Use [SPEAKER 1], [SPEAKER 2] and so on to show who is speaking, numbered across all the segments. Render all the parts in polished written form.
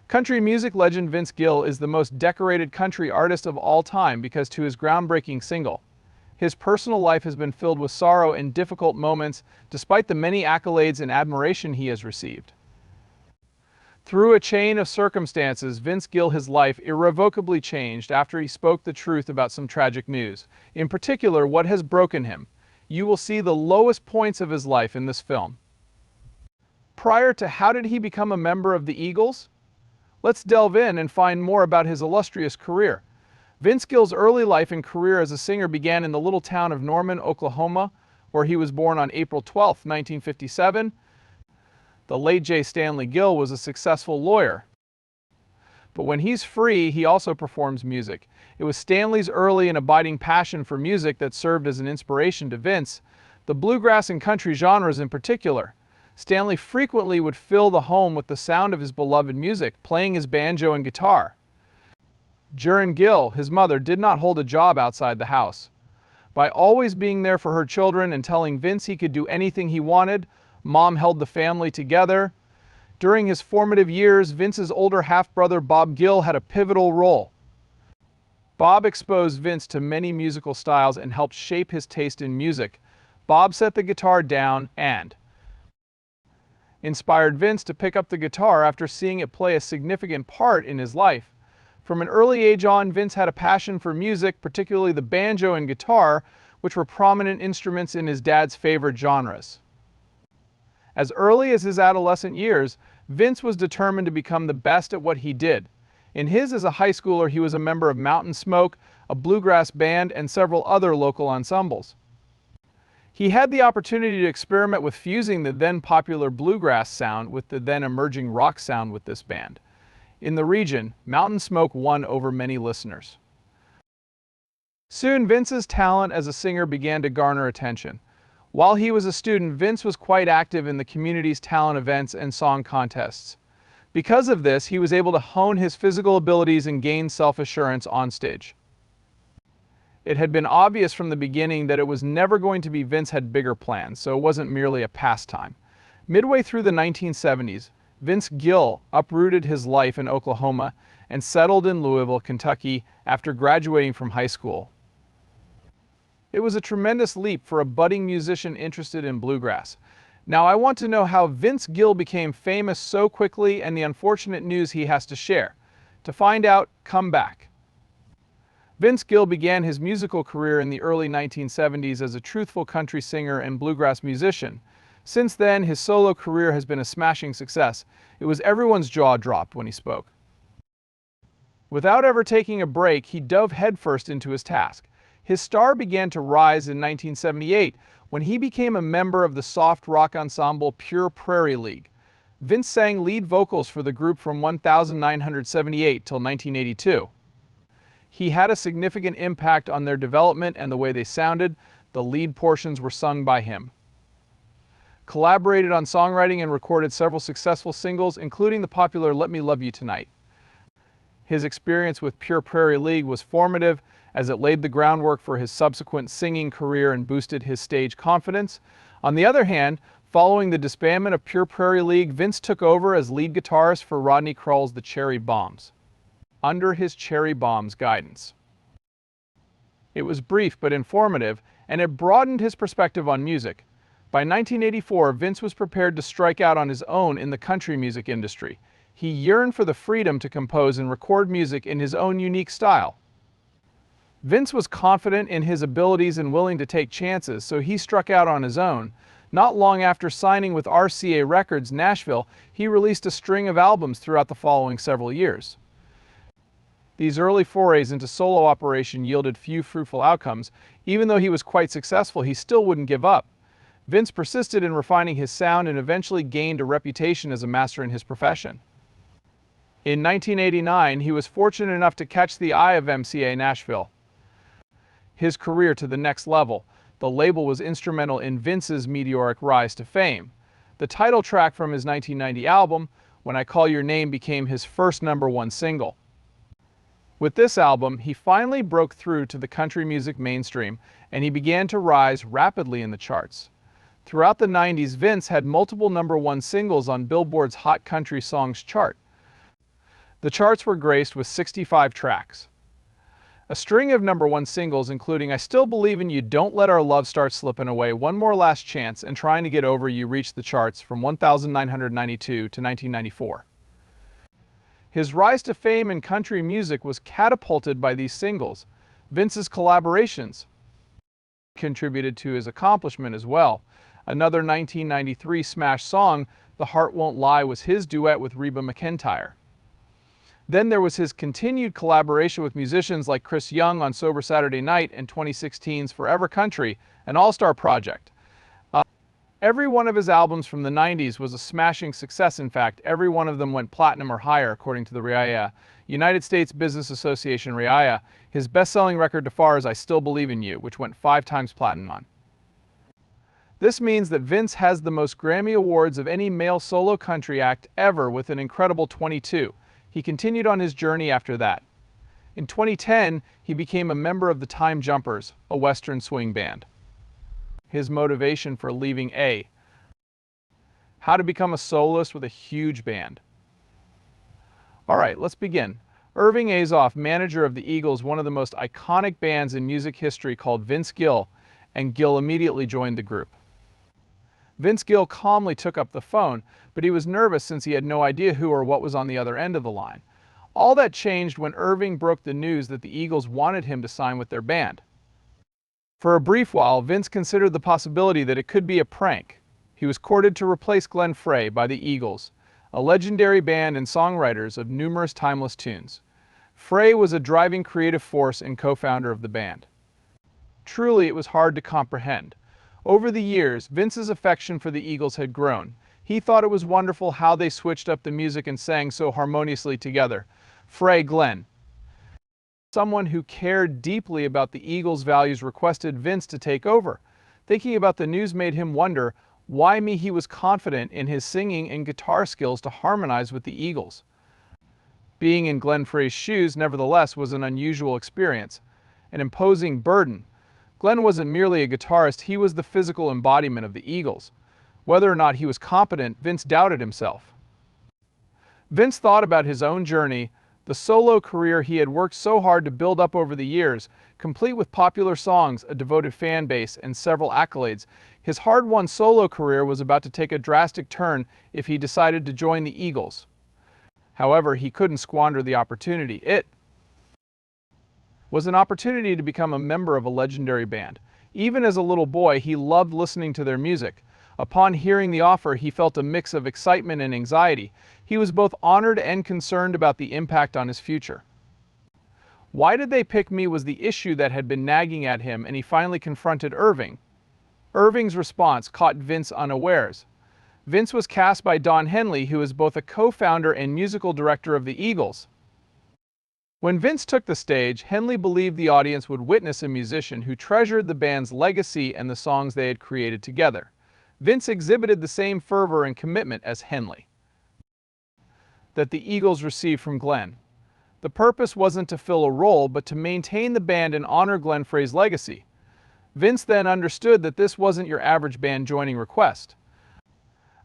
[SPEAKER 1] Country music legend Vince Gill is the most decorated country artist of all time because to his groundbreaking single. His personal life has been filled with sorrow and difficult moments, despite the many accolades and admiration he has received. Through a chain of circumstances, Vince Gill's life irrevocably changed after he spoke the truth about some tragic news, in particular what has broken him. You will see the lowest points of his life in this film. Prior to how did he become a member of the Eagles? Let's delve in and find more about his illustrious career. Vince Gill's early life and career as a singer began in the little town of Norman, Oklahoma, where he was born on April 12, 1957. The late Jay Stanley Gill was a successful lawyer. But when he's free, he also performs music. It was Stanley's early and abiding passion for music that served as an inspiration to Vince, the bluegrass and country genres in particular. Stanley frequently would fill the home with the sound of his beloved music, playing his banjo and guitar. During Gill, his mother did not hold a job outside the house. By always being there for her children and telling Vince he could do anything he wanted, Mom held the family together. During his formative years, Vince's older half-brother Bob Gill had a pivotal role. Bob exposed Vince to many musical styles and helped shape his taste in music. Bob set the guitar down and inspired Vince to pick up the guitar after seeing it play a significant part in his life. From an early age on, Vince had a passion for music, particularly the banjo and guitar, which were prominent instruments in his dad's favorite genres. As early as his adolescent years, Vince was determined to become the best at what he did. In his as a high schooler, he was a member of Mountain Smoke, a bluegrass band, and several other local ensembles. He had the opportunity to experiment with fusing the then popular bluegrass sound with the then emerging rock sound with this band. In the region, Mountain Smoke won over many listeners. Soon, Vince's talent as a singer began to garner attention. While he was a student, Vince was quite active in the community's talent events and song contests. Because of this, he was able to hone his physical abilities and gain self-assurance on stage. It had been obvious from the beginning that it was never going to be Vince had bigger plans, so it wasn't merely a pastime. Midway through the 1970s, Vince Gill uprooted his life in Oklahoma and settled in Louisville, Kentucky after graduating from high school. It was a tremendous leap for a budding musician interested in bluegrass. Now I want to know how Vince Gill became famous so quickly and the unfortunate news he has to share. To find out, come back. Vince Gill began his musical career in the early 1970s as a truthful country singer and bluegrass musician. Since then, his solo career has been a smashing success. It was everyone's jaw dropped when he spoke. Without ever taking a break, he dove headfirst into his task. His star began to rise in 1978 when he became a member of the soft rock ensemble Pure Prairie League. Vince sang lead vocals for the group from 1978 till 1982. He had a significant impact on their development and the way they sounded. The lead portions were sung by him. Collaborated on songwriting and recorded several successful singles, including the popular Let Me Love You Tonight. His experience with Pure Prairie League was formative as it laid the groundwork for his subsequent singing career and boosted his stage confidence. On the other hand, following the disbandment of Pure Prairie League, Vince took over as lead guitarist for Rodney Crowell's The Cherry Bombs, under his Cherry Bombs guidance. It was brief but informative, and it broadened his perspective on music. By 1984, Vince was prepared to strike out on his own in the country music industry. He yearned for the freedom to compose and record music in his own unique style. Vince was confident in his abilities and willing to take chances, so he struck out on his own. Not long after signing with RCA Records, Nashville, he released a string of albums throughout the following several years. These early forays into solo operation yielded few fruitful outcomes. Even though he was quite successful, he still wouldn't give up. Vince persisted in refining his sound and eventually gained a reputation as a master in his profession. In 1989, he was fortunate enough to catch the eye of MCA Nashville. His career to the next level. The label was instrumental in Vince's meteoric rise to fame. The title track from his 1990 album, When I Call Your Name, became his first #1 single. With this album, he finally broke through to the country music mainstream, and he began to rise rapidly in the charts. Throughout the 90s, Vince had multiple #1 singles on Billboard's Hot Country Songs chart. The charts were graced with 65 tracks. A string of '1 singles including I Still Believe in You, Don't Let Our Love Start Slipping Away, One More Last Chance, and Trying to Get Over You reached the charts from 1992 to 1994. His rise to fame in country music was catapulted by these singles. Vince's collaborations contributed to his accomplishment as well. Another 1993 smash song, The Heart Won't Lie, was his duet with Reba McEntire. Then there was his continued collaboration with musicians like Chris Young on Sober Saturday Night and 2016's Forever Country, an all-star project. Every one of his albums from the 90s was a smashing success. In fact, every one of them went platinum or higher, according to the RIAA, United States Business Association RIAA. His best-selling record to far is I Still Believe in You, which went 5 times platinum. This means that Vince has the most Grammy Awards of any male solo country act ever, with an incredible 22. He continued on his journey after that. In 2010, he became a member of the Time Jumpers, a Western swing band. His motivation for leaving how to become a soloist with a huge band. Alright, let's begin. Irving Azoff, manager of the Eagles, one of the most iconic bands in music history, called Vince Gill, and Gill immediately joined the group. Vince Gill calmly took up the phone, but he was nervous since he had no idea who or what was on the other end of the line. All that changed when Irving broke the news that the Eagles wanted him to sign with their band. For a brief while, Vince considered the possibility that it could be a prank. He was courted to replace Glenn Frey by the Eagles, a legendary band and songwriters of numerous timeless tunes. Frey was a driving creative force and co-founder of the band. Truly, it was hard to comprehend. Over the years, Vince's affection for the Eagles had grown. He thought it was wonderful how they switched up the music and sang so harmoniously together. Frey, Glenn, someone who cared deeply about the Eagles' values, requested Vince to take over. Thinking about the news made him wonder why he was confident in his singing and guitar skills to harmonize with the Eagles. Being in Glenn Frey's shoes, nevertheless, was an unusual experience, an imposing burden. Glenn wasn't merely a guitarist, he was the physical embodiment of the Eagles. Whether or not he was competent, Vince doubted himself. Vince thought about his own journey, the solo career he had worked so hard to build up over the years, complete with popular songs, a devoted fan base, and several accolades. His hard-won solo career was about to take a drastic turn if he decided to join the Eagles. However, he couldn't squander the opportunity. It was an opportunity to become a member of a legendary band. Even as a little boy, he loved listening to their music. Upon hearing the offer, he felt a mix of excitement and anxiety. He was both honored and concerned about the impact on his future. Why did they pick me was the issue that had been nagging at him, and he finally confronted Irving. Irving's response caught Vince unawares. Vince was cast by Don Henley, who is both a co-founder and musical director of the Eagles. When Vince took the stage, Henley believed the audience would witness a musician who treasured the band's legacy and the songs they had created together. Vince exhibited the same fervor and commitment as Henley that the Eagles received from Glenn. The purpose wasn't to fill a role, but to maintain the band and honor Glenn Frey's legacy. Vince then understood that this wasn't your average band joining request.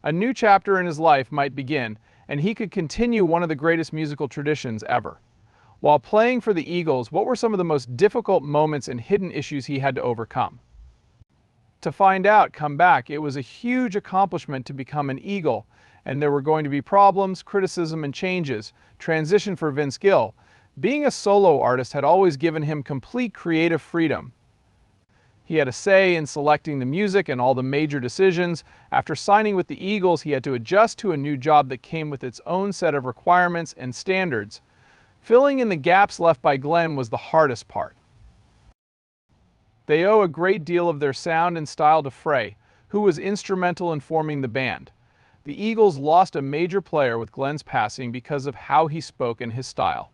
[SPEAKER 1] A new chapter in his life might begin, and he could continue one of the greatest musical traditions ever. While playing for the Eagles, what were some of the most difficult moments and hidden issues he had to overcome? To find out, come back. It was a huge accomplishment to become an Eagle, and there were going to be problems, criticism, and changes. Transition for Vince Gill. Being a solo artist had always given him complete creative freedom. He had a say in selecting the music and all the major decisions. After signing with the Eagles, he had to adjust to a new job that came with its own set of requirements and standards. Filling in the gaps left by Glenn was the hardest part. They owe a great deal of their sound and style to Frey, who was instrumental in forming the band. The Eagles lost a major player with Glenn's passing because of how he spoke and his style.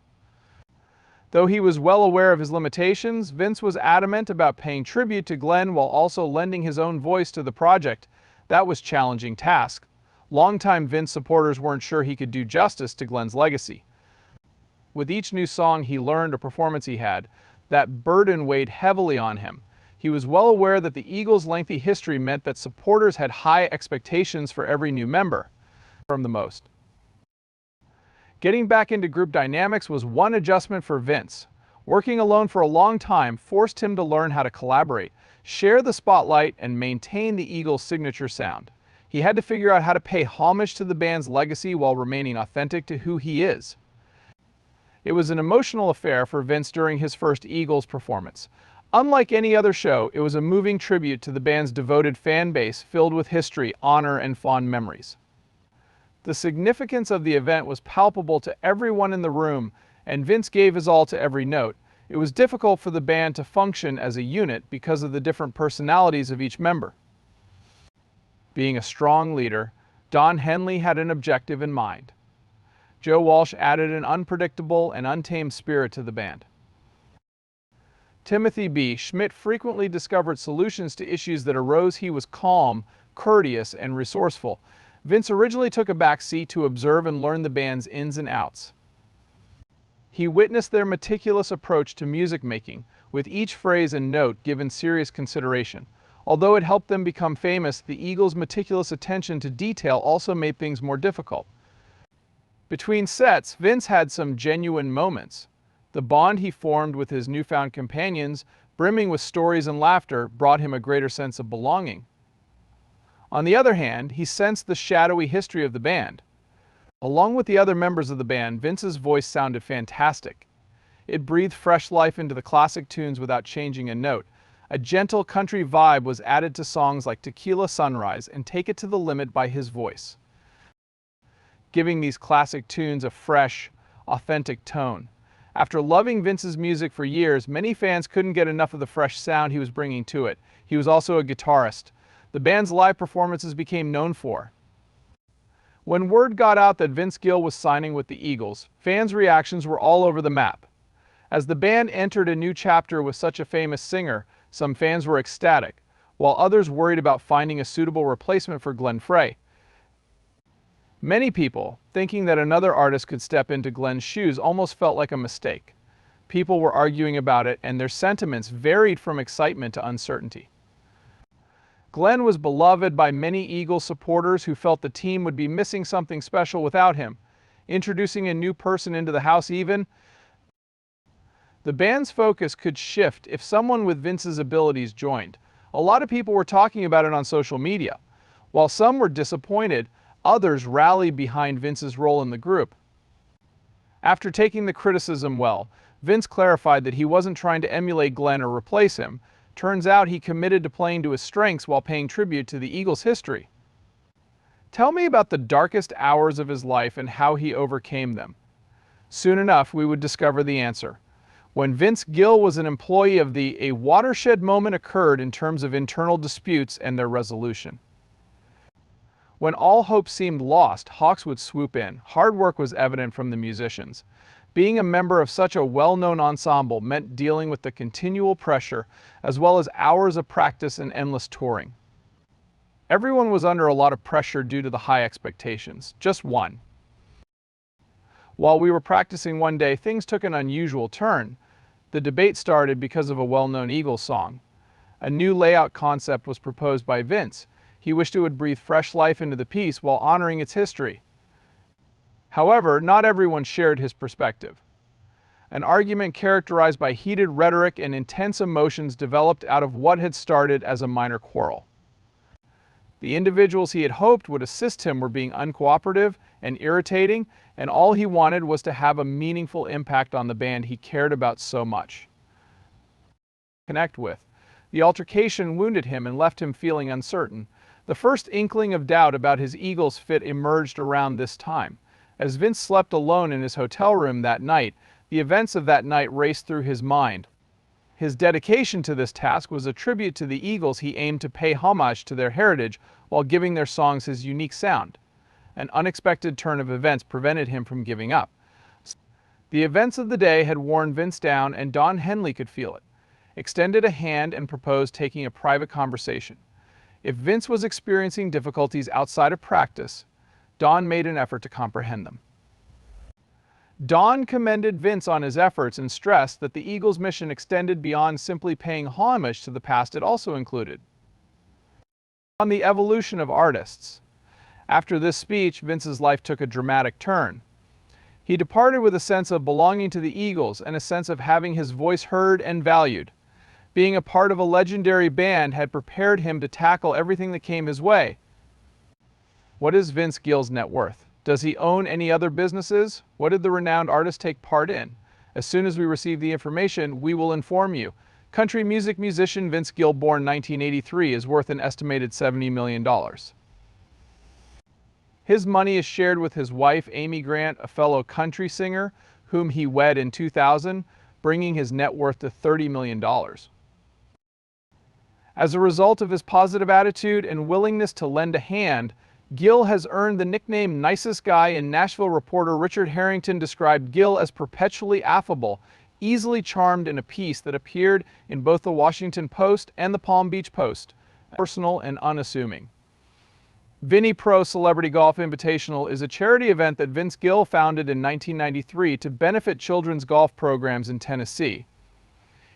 [SPEAKER 1] Though he was well aware of his limitations, Vince was adamant about paying tribute to Glenn while also lending his own voice to the project. That was a challenging task. Longtime Vince supporters weren't sure he could do justice to Glenn's legacy. With each new song he learned or performance he had, that burden weighed heavily on him. He was well aware that the Eagles' lengthy history meant that supporters had high expectations for every new member. From the most. Getting back into group dynamics was one adjustment for Vince. Working alone for a long time forced him to learn how to collaborate, share the spotlight, and maintain the Eagles' signature sound. He had to figure out how to pay homage to the band's legacy while remaining authentic to who he is. It was an emotional affair for Vince during his first Eagles performance. Unlike any other show, it was a moving tribute to the band's devoted fan base filled with history, honor, and fond memories. The significance of the event was palpable to everyone in the room, and Vince gave his all to every note. It was difficult for the band to function as a unit because of the different personalities of each member. Being a strong leader, Don Henley had an objective in mind. Joe Walsh added an unpredictable and untamed spirit to the band. Timothy B. Schmidt frequently discovered solutions to issues that arose. He was calm, courteous, and resourceful. Vince originally took a back seat to observe and learn the band's ins and outs. He witnessed their meticulous approach to music making, with each phrase and note given serious consideration. Although it helped them become famous, the Eagles' meticulous attention to detail also made things more difficult. Between sets, Vince had some genuine moments. The bond he formed with his newfound companions, brimming with stories and laughter, brought him a greater sense of belonging. On the other hand, he sensed the shadowy history of the band. Along with the other members of the band, Vince's voice sounded fantastic. It breathed fresh life into the classic tunes without changing a note. A gentle country vibe was added to songs like Tequila Sunrise and Take It to the Limit by his voice, giving these classic tunes a fresh, authentic tone. After loving Vince's music for years, many fans couldn't get enough of the fresh sound he was bringing to it. He was also a guitarist. The band's live performances became known for. When word got out that Vince Gill was signing with the Eagles, fans' reactions were all over the map. As the band entered a new chapter with such a famous singer, some fans were ecstatic, while others worried about finding a suitable replacement for Glenn Frey. Many people, thinking that another artist could step into Glenn's shoes, almost felt like a mistake. People were arguing about it, and their sentiments varied from excitement to uncertainty. Glenn was beloved by many Eagles supporters who felt the team would be missing something special without him. Introducing a new person into the house even, the band's focus could shift if someone with Vince's abilities joined. A lot of people were talking about it on social media. While some were disappointed, others rallied behind Vince's role in the group. After taking the criticism well, Vince clarified that he wasn't trying to emulate Glenn or replace him. Turns out he committed to playing to his strengths while paying tribute to the Eagles' history. Tell me about the darkest hours of his life and how he overcame them. Soon enough, we would discover the answer. When Vince Gill was an employee of a watershed moment occurred in terms of internal disputes and their resolution. When all hope seemed lost, Hawks would swoop in. Hard work was evident from the musicians. Being a member of such a well-known ensemble meant dealing with the continual pressure, as well as hours of practice and endless touring. Everyone was under a lot of pressure due to the high expectations. Just one. While we were practicing one day, things took an unusual turn. The debate started because of a well-known Eagles song. A new layout concept was proposed by Vince. He wished it would breathe fresh life into the piece while honoring its history. However, not everyone shared his perspective. An argument characterized by heated rhetoric and intense emotions developed out of what had started as a minor quarrel. The individuals he had hoped would assist him were being uncooperative and irritating, and all he wanted was to have a meaningful impact on the band he cared about so much. Connect with. The altercation wounded him and left him feeling uncertain. The first inkling of doubt about his Eagles fit emerged around this time. As Vince slept alone in his hotel room that night, the events of that night raced through his mind. His dedication to this task was a tribute to the Eagles. He aimed to pay homage to their heritage while giving their songs his unique sound. An unexpected turn of events prevented him from giving up. The events of the day had worn Vince down, and Don Henley could feel it. Extended a hand and proposed taking a private conversation. If Vince was experiencing difficulties outside of practice, Don made an effort to comprehend them. Don commended Vince on his efforts and stressed that the Eagles' mission extended beyond simply paying homage to the past. It also included on the evolution of artists. After this speech, Vince's life took a dramatic turn. He departed with a sense of belonging to the Eagles and a sense of having his voice heard and valued. Being a part of a legendary band had prepared him to tackle everything that came his way. What is Vince Gill's net worth? Does he own any other businesses? What did the renowned artist take part in? As soon as we receive the information, we will inform you. Country music musician Vince Gill, born 1983, is worth an estimated $70 million. His money is shared with his wife, Amy Grant, a fellow country singer, whom he wed in 2000, bringing his net worth to $30 million. As a result of his positive attitude and willingness to lend a hand, Gill has earned the nickname Nicest Guy, and Nashville reporter Richard Harrington described Gill as perpetually affable, easily charmed, in a piece that appeared in both the Washington Post and the Palm Beach Post, personal and unassuming. Vinny Pro Celebrity Golf Invitational is a charity event that Vince Gill founded in 1993 to benefit children's golf programs in Tennessee.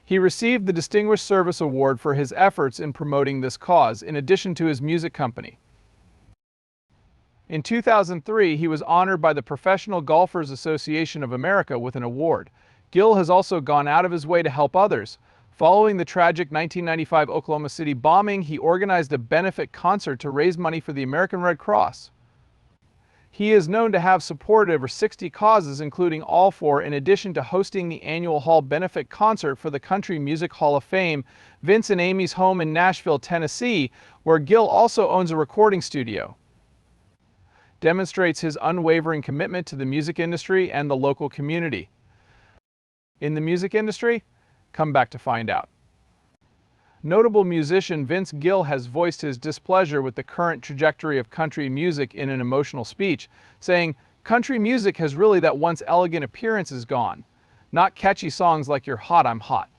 [SPEAKER 1] He received the Distinguished Service Award for his efforts in promoting this cause, in addition to his music company. In 2003, he was honored by the Professional Golfers Association of America with an award. Gill has also gone out of his way to help others. Following the tragic 1995 Oklahoma City bombing, he organized a benefit concert to raise money for the American Red Cross. He is known to have supported over 60 causes, including all four, in addition to hosting the annual Hall benefit concert for the Country Music Hall of Fame, Vince and Amy's home in Nashville, Tennessee, where Gill also owns a recording studio. Demonstrates his unwavering commitment to the music industry and the local community. In the music industry? Come back to find out. Notable musician Vince Gill has voiced his displeasure with the current trajectory of country music in an emotional speech, saying, "Country music has really that once elegant appearance is gone. Not catchy songs like You're Hot, I'm Hot."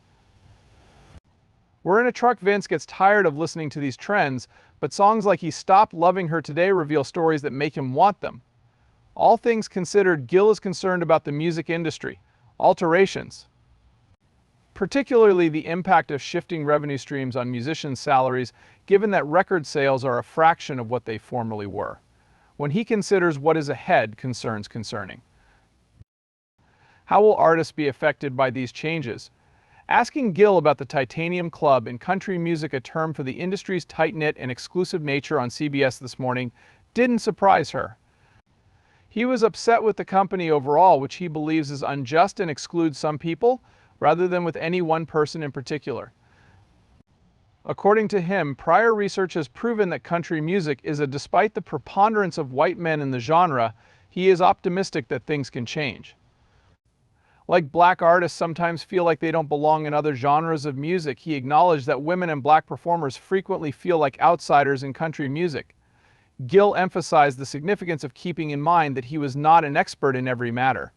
[SPEAKER 1] We're in a truck. Vince gets tired of listening to these trends, but songs like He Stopped Loving Her Today reveal stories that make him want them. All things considered, Gill is concerned about the music industry, alterations, particularly the impact of shifting revenue streams on musicians' salaries, given that record sales are a fraction of what they formerly were. When he considers what is ahead, concerns concerning. How will artists be affected by these changes? Asking Gill about the Titanium Club in country music, a term for the industry's tight-knit and exclusive nature, on CBS This Morning didn't surprise her. He was upset with the company overall, which he believes is unjust and excludes some people, rather than with any one person in particular. According to him, prior research has proven that country music is despite the preponderance of white men in the genre, he is optimistic that things can change. Like black artists sometimes feel like they don't belong in other genres of music, he acknowledged that women and black performers frequently feel like outsiders in country music. Gill emphasized the significance of keeping in mind that he was not an expert in every matter,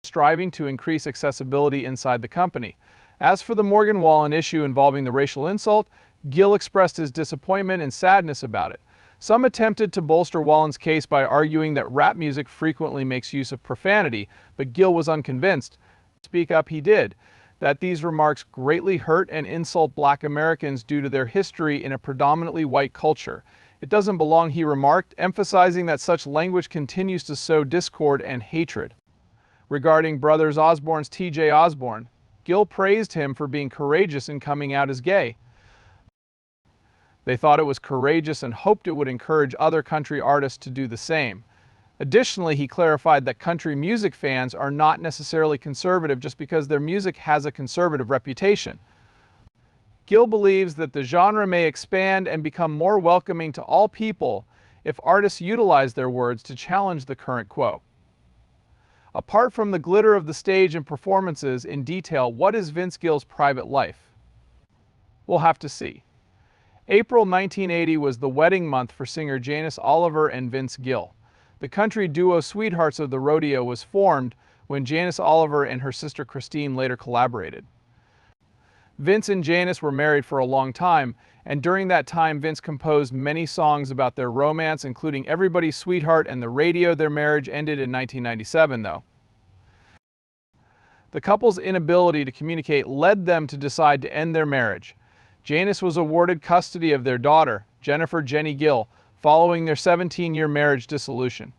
[SPEAKER 1] striving to increase accessibility inside the company. As for the Morgan Wallen issue involving the racial insult, Gill expressed his disappointment and sadness about it. Some attempted to bolster Wallen's case by arguing that rap music frequently makes use of profanity, but Gill was unconvinced. Speak up he did, that these remarks greatly hurt and insult black Americans due to their history in a predominantly white culture. It doesn't belong, he remarked, emphasizing that such language continues to sow discord and hatred. Regarding brothers Osborne's T.J. Osborne, Gill praised him for being courageous in coming out as gay. They thought it was courageous and hoped it would encourage other country artists to do the same. Additionally, he clarified that country music fans are not necessarily conservative just because their music has a conservative reputation. Gill believes that the genre may expand and become more welcoming to all people if artists utilize their words to challenge the current quo. Apart from the glitter of the stage and performances, in detail, what is Vince Gill's private life? We'll have to see. April 1980 was the wedding month for singer Janice Oliver and Vince Gill. The country duo Sweethearts of the Rodeo was formed when Janice Oliver and her sister Christine later collaborated. Vince and Janice were married for a long time, and during that time Vince composed many songs about their romance, including Everybody's Sweetheart and The Radio. Their marriage ended in 1997, though. The couple's inability to communicate led them to decide to end their marriage. Janice was awarded custody of their daughter, Jennifer Jenny Gill, following their 17-year marriage dissolution.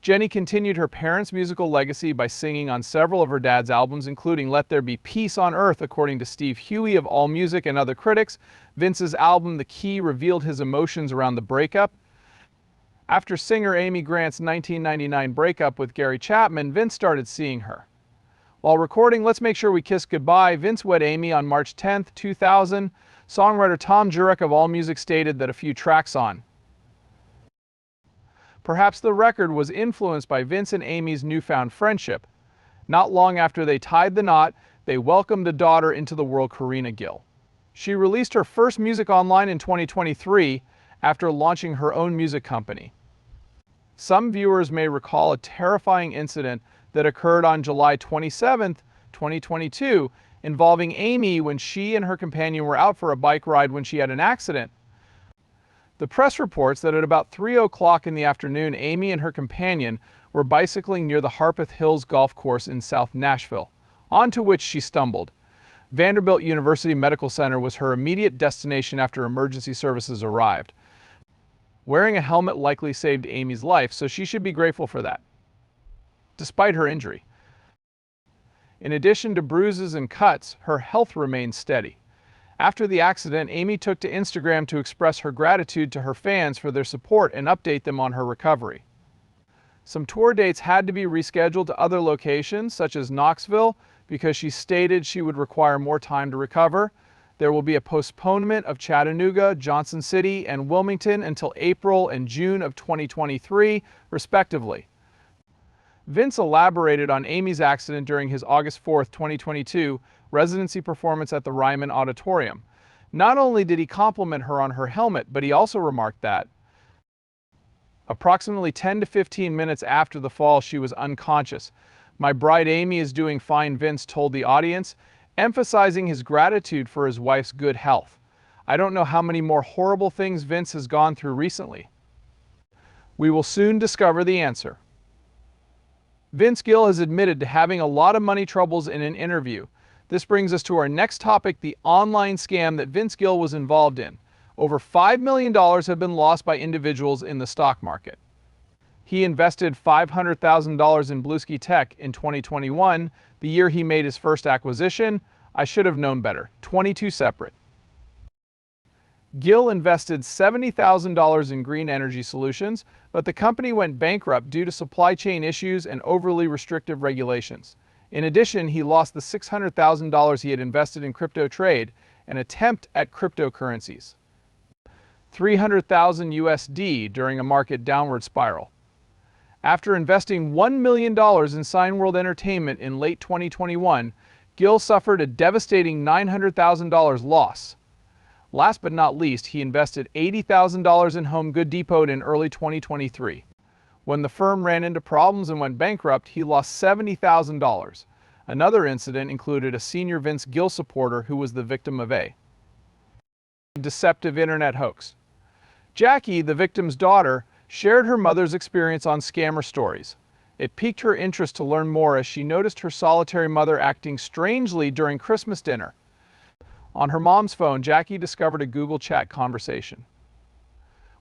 [SPEAKER 1] Jenny continued her parents' musical legacy by singing on several of her dad's albums, including Let There Be Peace on Earth, according to Steve Huey of AllMusic and other critics. Vince's album, The Key, revealed his emotions around the breakup. After singer Amy Grant's 1999 breakup with Gary Chapman, Vince started seeing her. While recording Let's Make Sure We Kiss Goodbye, Vince wed Amy on March 10, 2000. Songwriter Tom Jurek of AllMusic stated that a few tracks on perhaps the record was influenced by Vince and Amy's newfound friendship. Not long after they tied the knot, they welcomed a daughter into the world, Karina Gill. She released her first music online in 2023 after launching her own music company. Some viewers may recall a terrifying incident that occurred on July 27, 2022, involving Amy when she and her companion were out for a bike ride when she had an accident. The press reports that at about 3 o'clock in the afternoon, Amy and her companion were bicycling near the Harpeth Hills Golf Course in South Nashville, onto which she stumbled. Vanderbilt University Medical Center was her immediate destination after emergency services arrived. Wearing a helmet likely saved Amy's life, so she should be grateful for that, despite her injury. In addition to bruises and cuts, her health remained steady. After the accident, Amy took to Instagram to express her gratitude to her fans for their support and update them on her recovery. Some tour dates had to be rescheduled to other locations, such as Knoxville, because she stated she would require more time to recover. There will be a postponement of Chattanooga, Johnson City, and Wilmington until April and June of 2023, respectively. Vince elaborated on Amy's accident during his August 4, 2022 residency performance at the Ryman Auditorium. Not only did he compliment her on her helmet, but he also remarked that approximately 10 to 15 minutes after the fall, she was unconscious. "My bride Amy is doing fine," Vince told the audience, emphasizing his gratitude for his wife's good health. I don't know how many more horrible things Vince has gone through recently. We will soon discover the answer. Vince Gill has admitted to having a lot of money troubles in an interview. This brings us to our next topic, the online scam that Vince Gill was involved in. Over $5 million have been lost by individuals in the stock market. He invested $500,000 in Bluesky Tech in 2021, the year he made his first acquisition. I should have known better. 22 separate. Gill invested $70,000 in green energy solutions, but the company went bankrupt due to supply chain issues and overly restrictive regulations. In addition, he lost the $600,000 he had invested in crypto trade, an attempt at cryptocurrencies. $300,000 USD during a market downward spiral. After investing $1 million in Sign World Entertainment in late 2021, Gill suffered a devastating $900,000 loss. Last but not least, he invested $80,000 in Home Good Depot in early 2023. When the firm ran into problems and went bankrupt, he lost $70,000. Another incident included a senior Vince Gill supporter who was the victim of a deceptive internet hoax. Jackie, the victim's daughter, shared her mother's experience on Scammer Stories. It piqued her interest to learn more as she noticed her solitary mother acting strangely during Christmas dinner. On her mom's phone, Jackie discovered a Google Chat conversation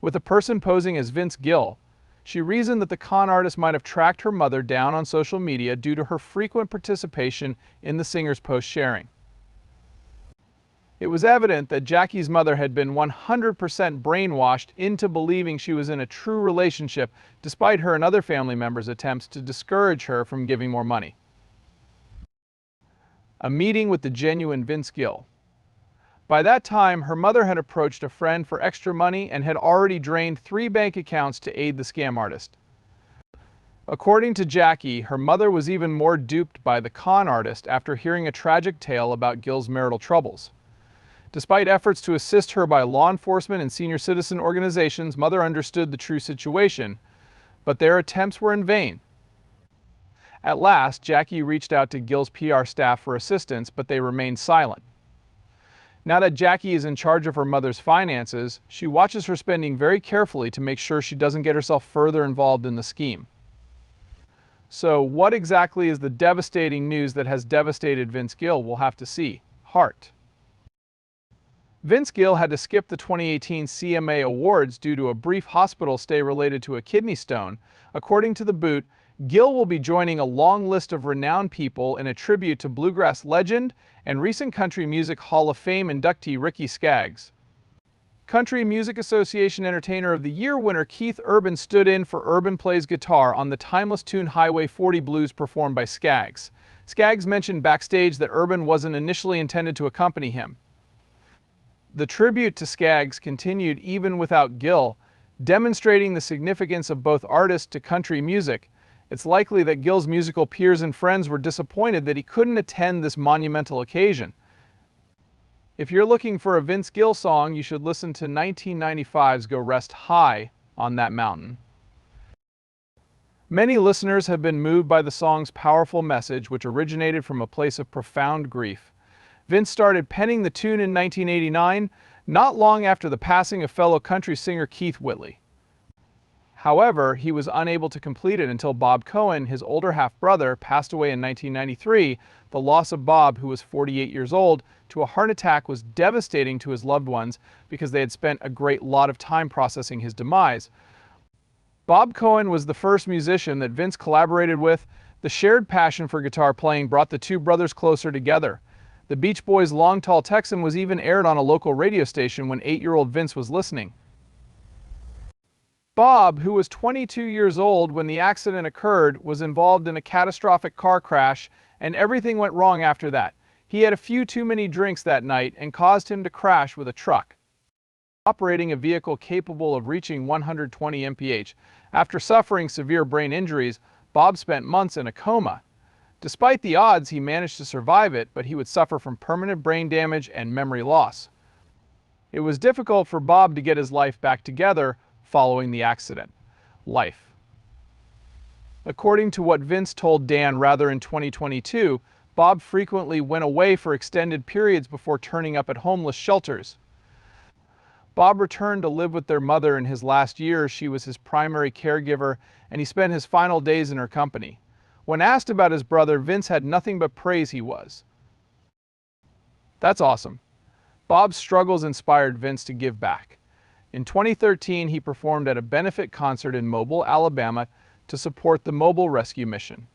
[SPEAKER 1] with a person posing as Vince Gill. She reasoned that the con artist might have tracked her mother down on social media due to her frequent participation in the singer's post sharing. It was evident that Jackie's mother had been 100% brainwashed into believing she was in a true relationship, despite her and other family members' attempts to discourage her from giving more money. A meeting with the genuine Vince Gill. By that time, her mother had approached a friend for extra money and had already drained 3 bank accounts to aid the scam artist. According to Jackie, her mother was even more duped by the con artist after hearing a tragic tale about Gill's marital troubles. Despite efforts to assist her by law enforcement and senior citizen organizations, mother understood the true situation, but their attempts were in vain. At last, Jackie reached out to Gill's PR staff for assistance, but they remained silent. Now that Jackie is in charge of her mother's finances, she watches her spending very carefully to make sure she doesn't get herself further involved in the scheme. So what exactly is the devastating news that has devastated Vince Gill? We'll have to see. Heart. Vince Gill had to skip the 2018 CMA Awards due to a brief hospital stay related to a kidney stone. According to The Boot, Gill will be joining a long list of renowned people in a tribute to bluegrass legend and recent Country Music Hall of Fame inductee Ricky Skaggs. Country Music Association Entertainer of the Year winner Keith Urban stood in for Urban Plays guitar on the timeless tune Highway 40 Blues performed by Skaggs. Skaggs mentioned backstage that Urban wasn't initially intended to accompany him. The tribute to Skaggs continued even without Gill, demonstrating the significance of both artists to country music. It's likely that Gill's musical peers and friends were disappointed that he couldn't attend this monumental occasion. If you're looking for a Vince Gill song, you should listen to 1995's Go Rest High on That Mountain. Many listeners have been moved by the song's powerful message, which originated from a place of profound grief. Vince started penning the tune in 1989, not long after the passing of fellow country singer Keith Whitley. However, he was unable to complete it until Bob Cohen, his older half-brother, passed away in 1993. The loss of Bob, who was 48 years old, to a heart attack was devastating to his loved ones because they had spent a great lot of time processing his demise. Bob Cohen was the first musician that Vince collaborated with. The shared passion for guitar playing brought the two brothers closer together. The Beach Boys' Long Tall Texan was even aired on a local radio station when 8-year-old Vince was listening. Bob, who was 22 years old when the accident occurred, was involved in a catastrophic car crash, and everything went wrong after that. He had a few too many drinks that night and caused him to crash with a truck, operating a vehicle capable of reaching 120 mph. After suffering severe brain injuries, Bob spent months in a coma. Despite the odds, he managed to survive it, but he would suffer from permanent brain damage and memory loss. It was difficult for Bob to get his life back together following the accident. Life. According to what Vince told Dan Rather in 2022, Bob frequently went away for extended periods before turning up at homeless shelters. Bob returned to live with their mother in his last years. She was his primary caregiver, and he spent his final days in her company. When asked about his brother, Vince had nothing but praise he was. That's awesome. Bob's struggles inspired Vince to give back. In 2013, he performed at a benefit concert in Mobile, Alabama, to support the Mobile Rescue Mission.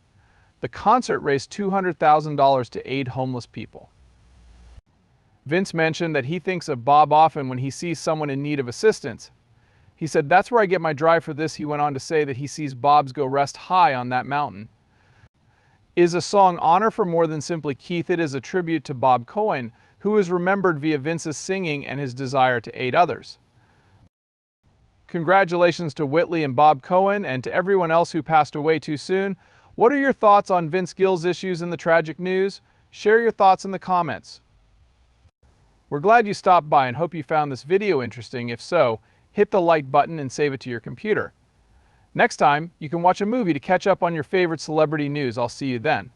[SPEAKER 1] The concert raised $200,000 to aid homeless people. Vince mentioned that he thinks of Bob often when he sees someone in need of assistance. He said, "That's where I get my drive for this." He went on to say that he sees Bob's Go Rest High on That Mountain. Is a song honor for more than simply Keith. It is a tribute to Bob Cohen, who is remembered via Vince's singing and his desire to aid others. Congratulations to Whitley and Bob Cohen, and to everyone else who passed away too soon. What are your thoughts on Vince Gill's issues and the tragic news? Share your thoughts in the comments. We're glad you stopped by and hope you found this video interesting. If so, hit the like button and save it to your computer. Next time, you can watch a movie to catch up on your favorite celebrity news. I'll see you then.